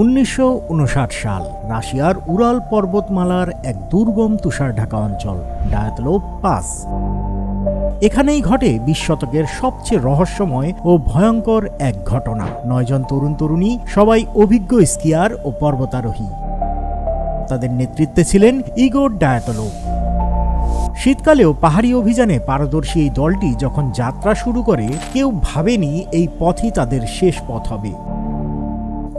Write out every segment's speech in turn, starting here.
1959 সাল রাশিয়ার উরাল পর্বতমালার এক দুর্গম তুষার ঢাকা অঞ্চল ডায়াতলোভ পাস। এখানেই ঘটে 20 শতকের সবচেয়ে রহস্যময় ও ভয়ঙ্কর এক ঘটনা। 9 জন তরুণ তরুণী, সবাই অভিজ্ঞ স্কিয়ার ও পর্বতারোহী। তাদের নেতৃত্বে ছিলেন ইগোর ডায়াতলোভ। শীতকালেও পাহাড়ি অভিযানে পারদর্শী এই দলটি যখন যাত্রা শুরু করে, কেউ ভাবেনি এই পথই তাদের শেষ পথ হবে।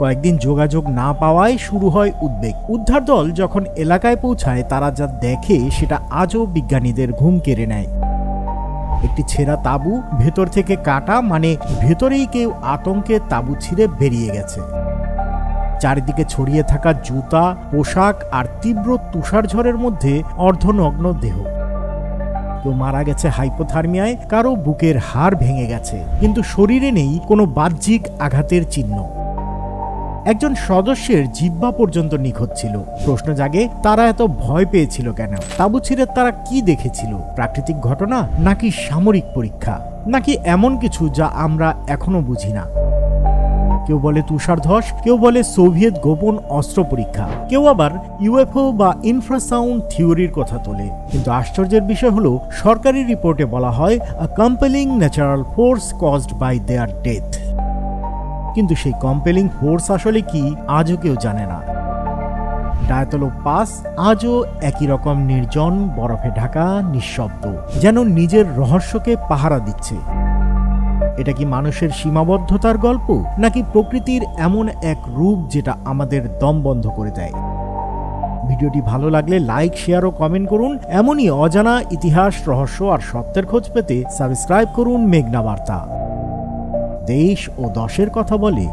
কয়েকদিন যোগাযোগ না পাওয়ায় শুরু হয় উদ্বেগ। উদ্ধার দল যখন এলাকায় পৌঁছায়, তারা যা দেখে সেটা আজও বিজ্ঞানীদের ঘুম কেড়ে নেয়। একটি ছেঁড়া তাঁবু, ভেতর থেকে কাটা, মানে ভেতরেই কেউ আতঙ্কে তাঁবু ছিঁড়ে বেরিয়ে গেছে। চারিদিকে ছড়িয়ে থাকা জুতা, পোশাক আর তীব্র তুষার ঝড়ের মধ্যে অর্ধনগ্ন দেহ। কেউ মারা গেছে হাইপোথার্মিয়ায়, কারো বুকের হাড় ভেঙে গেছে, কিন্তু শরীরে নেই কোনো বাহ্যিক আঘাতের চিহ্ন। একজন সদস্যের জিহ্বা পর্যন্ত নিখোঁজ ছিল। প্রশ্ন জাগে, তারা এত ভয় পেয়েছিল কেন? তাঁবু ছিঁড়ে তারা কি দেখেছিল? প্রাকৃতিক ঘটনা, নাকি সামরিক পরীক্ষা, নাকি এমন কিছু যা আমরা এখনো বুঝি না? কেউ বলে তুষারধস, কেউ বলে সোভিয়েত গোপন অস্ত্র পরীক্ষা, কেউ আবার ইউএফও বা ইনফ্রাসাউন্ড থিওরির কথা তোলে। কিন্তু আশ্চর্যের বিষয় হলো, সরকারি রিপোর্টে বলা হয় a compelling natural force caused by their death. কিন্তু সেই কম্পেলিং ফোর্স আসলে কি, আজও কেউ জানে না। ডায়াতলোভ পাস আজও একই রকম নির্জন, বরফে ঢাকা, নিঃশব্দ, যেন নিজের রহস্যকে পাহারা দিচ্ছে। এটা কি মানুষের সীমাবদ্ধতার গল্প, নাকি প্রকৃতির এমন এক রূপ যেটা আমাদের দম বন্ধ করে দেয়? ভিডিওটি ভালো লাগলে লাইক, শেয়ার ও কমেন্ট করুন। এমনই অজানা ইতিহাস, রহস্য আর সত্যের খোঁজ পেতে সাবস্ক্রাইব করুন মেঘনা বার্তা। দেশ ও দশের কথা বলে।